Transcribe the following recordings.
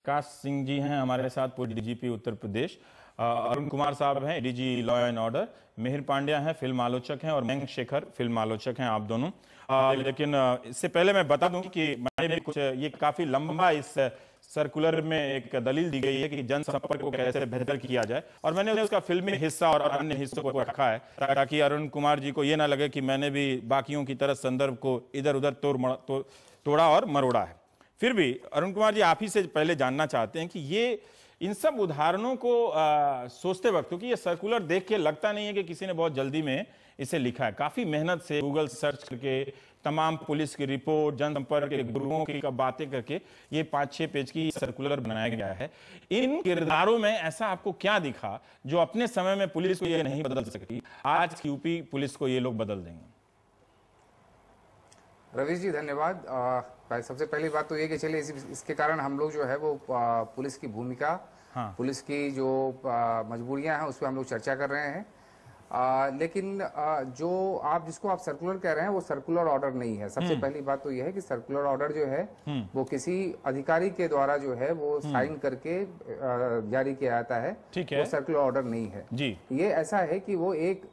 प्रकाश सिंह जी हैं हमारे साथ, पूर्व डीजीपी उत्तर प्रदेश। अरुण कुमार साहब हैं DG law and order. Mihir Pandya हैं फिल्म आलोचक हैं, और मयंक शेखर फिल्म आलोचक हैं, आप दोनों। लेकिन इससे पहले मैं बता दूं कि मैंने भी कुछ, ये काफी लंबा इस सर्कुलर में एक दलील दी गई है कि जनसंपर्क को कैसे बेहतर किया जाए, और मैंने उसका फिल्मी हिस्सा और अन्य हिस्सों को रखा है ताकि अरुण कुमार जी को ये ना लगे कि मैंने भी बाकियों की तरह संदर्भ को इधर उधर तोड़ा और मरोड़ा है। फिर भी अरुण कुमार जी, आप ही से पहले जानना चाहते हैं कि ये इन सब उदाहरणों को सोचते वक्त, क्योंकि ये सर्कुलर देख के लगता नहीं है कि किसी ने बहुत जल्दी में इसे लिखा है। काफी मेहनत से गूगल सर्च करके, तमाम पुलिस की रिपोर्ट, जनसंपर्क के गुरुओं की बातें करके ये 5-6 पेज की सर्कुलर बनाया गया है। इन किरदारों में ऐसा आपको क्या दिखा जो अपने समय में पुलिस को ये नहीं बदल सकी, आज की यूपी पुलिस को ये लोग बदल देंगे? रवीश जी धन्यवाद। सबसे पहली बात तो ये कि चलिए इसके कारण हम लोग जो है वो पुलिस की भूमिका, पुलिस की जो मजबूरियां हैं उस पर हम लोग चर्चा कर रहे हैं। लेकिन जो आप जिसको आप सर्कुलर कह रहे हैं वो सर्कुलर ऑर्डर नहीं है। सबसे पहली बात तो यह है कि सर्कुलर ऑर्डर जो है वो किसी अधिकारी के द्वारा जो है वो साइन करके जारी किया जाता है, वो सर्कुलर ऑर्डर नहीं है जी। ये ऐसा है कि वो एक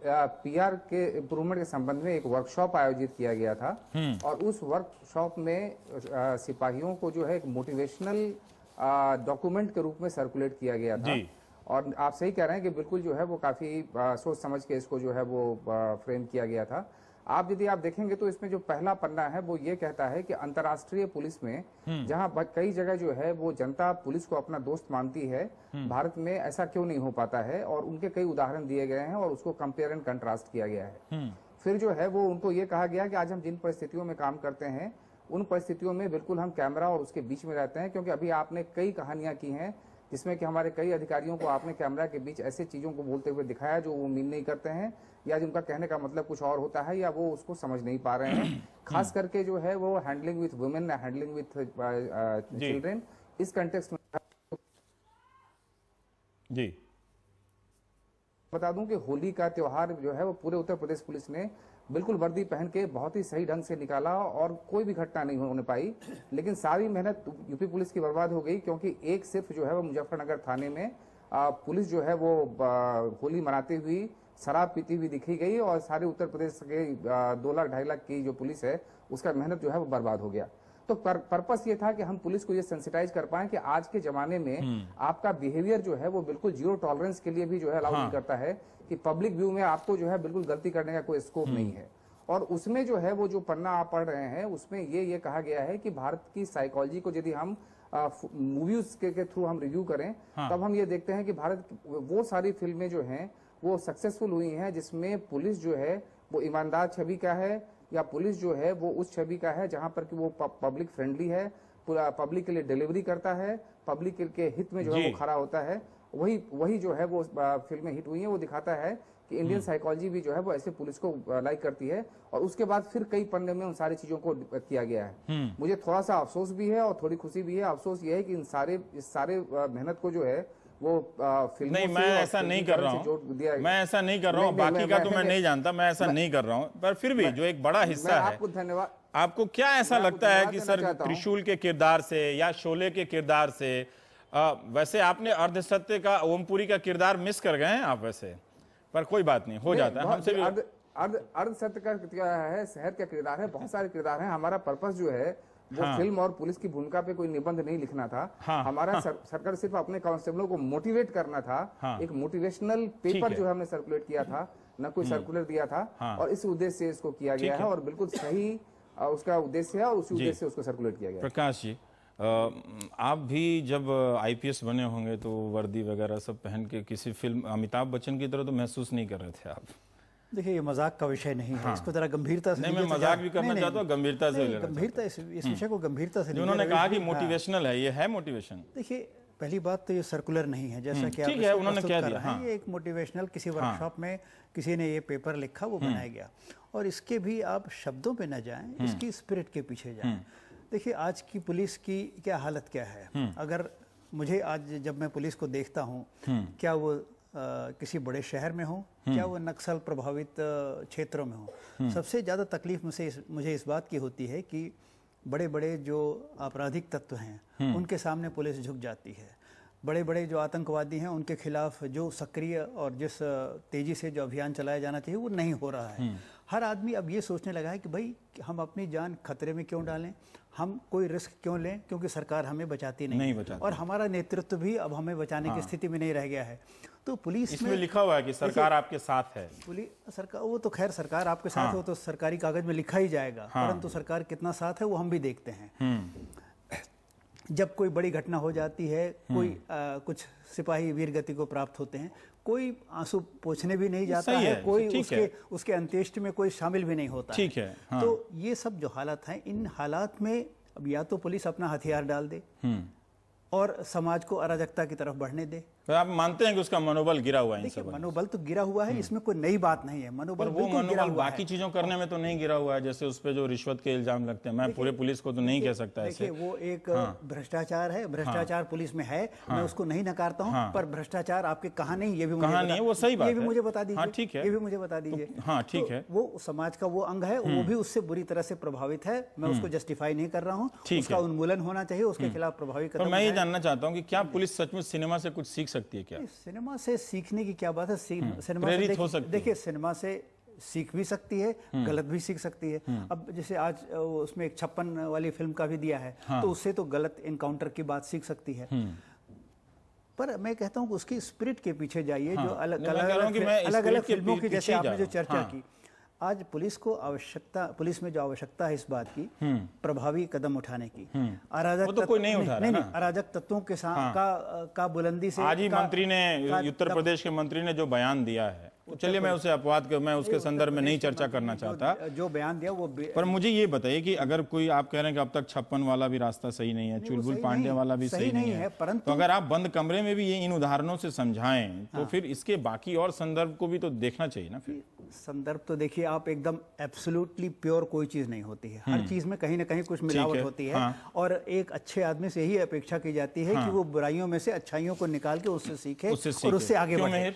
पीआर के इम्प्रूवमेंट के संबंध में एक वर्कशॉप आयोजित किया गया था, और उस वर्कशॉप में सिपाहियों को जो है एक मोटिवेशनल डॉक्यूमेंट के रूप में सर्कुलेट किया गया था। और आप सही कह रहे हैं कि बिल्कुल जो है वो काफी सोच समझ के इसको जो है वो फ्रेम किया गया था। यदि आप देखेंगे तो इसमें जो पहला पन्ना है वो ये कहता है कि अंतर्राष्ट्रीय पुलिस में जहां कई जगह जो है वो जनता पुलिस को अपना दोस्त मानती है, भारत में ऐसा क्यों नहीं हो पाता है, और उनके कई उदाहरण दिए गए हैं और उसको कंपेयर एंड कंट्रास्ट किया गया है। फिर जो है वो उनको ये कहा गया कि आज हम जिन परिस्थितियों में काम करते हैं उन परिस्थितियों में बिल्कुल हम कैमरा और उसके बीच में रहते हैं, क्योंकि अभी आपने कई कहानियां की हैं जिसमें कि हमारे कई अधिकारियों को आपने कैमरा के बीच ऐसे चीजों को बोलते हुए दिखाया जो वो मीन नहीं करते हैं, या जिनका कहने का मतलब कुछ और होता है, या वो उसको समझ नहीं पा रहे हैं। खास करके जो है वो handling with women, handling with children, इस कंटेक्स्ट में जी बता दूं कि होली का त्योहार जो है वो पूरे उत्तर प्रदेश पुलिस ने बिल्कुल वर्दी पहन के बहुत ही सही ढंग से निकाला, और कोई भी घटना नहीं होने पाई। लेकिन सारी मेहनत यूपी पुलिस की बर्बाद हो गई, क्योंकि एक सिर्फ जो है वो मुजफ्फरनगर थाने में पुलिस जो है वो होली मनाती हुई शराब पीती हुई दिखी गई, और सारे उत्तर प्रदेश के 2 लाख 2.5 लाख की जो पुलिस है उसका मेहनत जो है वो बर्बाद हो गया। तो पर्पस ये था कि हम पुलिस को ये सेंसिटाइज कर पाए कि आज के जमाने में आपका बिहेवियर जो है वो बिल्कुल जीरो टॉलरेंस के लिए भी जो है अलाउ नहीं करता है, कि पब्लिक व्यू में आपको जो है बिल्कुल गलती करने का कोई स्कोप नहीं है। और उसमें जो है वो जो पन्ना आप पढ़ रहे हैं उसमें ये कहा गया है कि भारत की साइकोलॉजी को यदि हम मूवीज के थ्रू हम रिव्यू करें तब हम ये देखते हैं कि भारत वो सारी फिल्में जो हैं वो सक्सेसफुल हुई हैं जिसमें पुलिस जो है वो ईमानदार छवि का है, या पुलिस जो है वो उस छवि का है जहां पर कि वो पब्लिक फ्रेंडली है, पब्लिक के लिए डिलीवरी करता है, पब्लिक के हित में जो है वो खड़ा होता है। वही जो है वो फिल्में हिट हुई हैं, वो दिखाता है कि इंडियन साइकोलॉजी भी जो है वो ऐसे पुलिस को लाइक करती है। और उसके बाद फिर कई पन्ने में उन सारी चीजों को किया गया है। मुझे थोड़ा सा अफसोस भी है और थोड़ी खुशी भी है। अफसोस ये है कि इस सारे मेहनत को जो है वो फिल्म नहीं, मैं ऐसा नहीं कर रहा हूँ, मैं ऐसा नहीं कर रहा हूँ, बाकी का तो मैं नहीं जानता, मैं ऐसा नहीं कर रहा हूँ, पर फिर भी जो एक बड़ा हिस्सा है। आपको धन्यवाद। आपको क्या ऐसा लगता है कि सर त्रिशूल के किरदार से या शोले के किरदार से, वैसे आपने अर्धसत्य का ओमपुरी का किरदार मिस कर गए हैं आप वैसे, पर कोई बात नहीं, हो जाता है हमसे भी। अर्धसत्य का है, शहर का किरदार है, बहुत सारे किरदार हैं। हमारा पर्पस जो है वो फिल्म और पुलिस की भूमिका पे कोई निबंध नहीं लिखना था। हमारा सरकार सिर्फ अपने कांस्टेबलों को मोटिवेट करना था। एक मोटिवेशनल पेपर जो हमने सर्कुलेट किया था, न कोई सर्कुलर दिया था, और इस उद्देश्य से इसको किया गया है, और बिल्कुल सही उसका उद्देश्य है, और उसी उद्देश्य से उसको सर्कुलेट किया गया। प्रकाश जी, आप भी जब आईपीएस बने होंगे तो वर्दी वगैरह सब पहन के किसी फिल्म अमिताभ बच्चन की तरह तो महसूस नहीं कर रहे थे आप? देखिए, ये मजाक का विषय नहीं है, इसको जरा गंभीरता से। नहीं, मैं मजाक भी करना चाहता हूँ, गंभीरता से गंभीरता इस विषय को गंभीरता से। उन्होंने कहा कि मोटिवेशनल है, ये है मोटिवेशन। देखिए, पहली बात तो ये सर्कुलर नहीं है, जैसा कि ठीक है, उन्होंने क्या दिया, ये एक मोटिवेशनल किसी वर्कशॉप में किसी ने ये पेपर लिखा, वो बनाया गया। और इसके भी आप शब्दों पे न जाएं, इसकी स्पिरिट के पीछे जाएं। देखिए, आज की पुलिस की क्या हालत क्या है। अगर मुझे आज जब मैं पुलिस को देखता हूँ, क्या वो किसी बड़े शहर में हो, क्या वो नक्सल प्रभावित क्षेत्रों में हो, सबसे ज़्यादा तकलीफ मुझे इस बात की होती है कि बड़े बड़े जो आपराधिक तत्व हैं उनके सामने पुलिस झुक जाती है। बड़े बड़े जो आतंकवादी हैं उनके खिलाफ जो सक्रिय और जिस तेजी से जो अभियान चलाया जाना चाहिए वो नहीं हो रहा है। हर आदमी अब ये सोचने लगा है कि भाई हम अपनी जान खतरे में क्यों डालें, हम कोई रिस्क क्यों लें, क्योंकि सरकार हमें बचाती नहीं बचाती। और हमारा नेतृत्व भी अब हमें बचाने की स्थिति में नहीं रह गया है। तो पुलिस इसमें लिखा हुआ है कि सरकार आपके साथ है। पुलिस सरकार, वो तो खैर सरकार आपके साथ है, वो तो सरकारी कागज में लिखा ही जाएगा, परंतु सरकार कितना साथ है वो हम भी देखते हैं। जब कोई बड़ी घटना हो जाती है, कोई कुछ सिपाही वीर गति को प्राप्त होते हैं, कोई आंसू पोंछने भी नहीं जाता है, कोई उसके अंत्येष्टि में कोई शामिल भी नहीं होता ठीक है। तो ये सब जो हालात हैं, इन हालात में अब या तो पुलिस अपना हथियार डाल दे और समाज को अराजकता की तरफ बढ़ने दे। तो आप मानते हैं कि उसका मनोबल गिरा हुआ है? इन सब मनोबल तो गिरा हुआ है, इसमें कोई नई बात नहीं है। मनोबल वो मनोबल बाकी चीजों करने में तो नहीं गिरा हुआ है, जैसे उस पे जो रिश्वत के इल्जाम लगते हैं। मैं पूरे पुलिस को तो नहीं कह सकता ऐसे। वो एक भ्रष्टाचार है, भ्रष्टाचार पुलिस में है, मैं उसको नहीं नकारता हूँ, पर भ्रष्टाचार आपके कहाँ नहीं ये भी वो सही बात है, ये भी मुझे बता दीजिए। ठीक है, ये भी मुझे बता दीजिए। हाँ ठीक है, वो समाज का वो अंग है, वो भी उससे बुरी तरह से प्रभावित है। मैं उसको जस्टिफाई नहीं कर रहा हूँ, उसका उन्मूलन होना चाहिए, उसके खिलाफ प्रभावी कदम। मैं ये जानना चाहता हूँ कि क्या पुलिस सचमुच सिनेमा से कुछ सीख सकती है? क्या सिनेमा से सीखने की क्या बात है? सिनेमा प्रेरित हो सकती है। देखिए, सिनेमा से सीख भी सकती है, गलत भी सीख सकती है। अब जैसे आज उसमें एक 56 वाली फिल्म का भी दिया है, तो उससे तो गलत एनकाउंटर की बात सीख सकती है। पर मैं कहता हूँ कि उसकी स्पिरिट के पीछे जाइए, जो अलग अलग फिल्मों की, जैसे आपने जो चर्चा की। आज पुलिस को आवश्यकता, पुलिस में जो आवश्यकता है इस बात की, प्रभावी कदम उठाने की। अराजक तो कोई नहीं उठा रहा ना। अराजक तत्वों के साथ का बुलंदी से आज ही मंत्री ने, उत्तर प्रदेश के मंत्री ने जो बयान दिया है, चलिए मैं उसे अपवाद कर, मैं उसके संदर्भ में नहीं चर्चा करना चाहता। जो बयान दिया वो पर मुझे ये बताइए कि अगर कोई, आप कह रहे हैं कि अब तक 56 वाला भी रास्ता सही नहीं है, चुलबुल पांडे वाला भी सही नहीं है, परंतु तो अगर आप बंद कमरे में भी ये इन उदाहरणों से समझाएं, तो फिर इसके बाकी और संदर्भ को भी तो देखना चाहिए ना। फिर संदर्भ तो देखिए, आप एकदम एब्सोल्युटली प्योर कोई चीज नहीं होती है। हर चीज में कहीं ना कहीं कुछ मिलावट होती है। और एक अच्छे आदमी से यही अपेक्षा की जाती है कि वो बुराइयों में से अच्छाइयों को निकाल के उससे सीखे और उससे आगे बढ़े।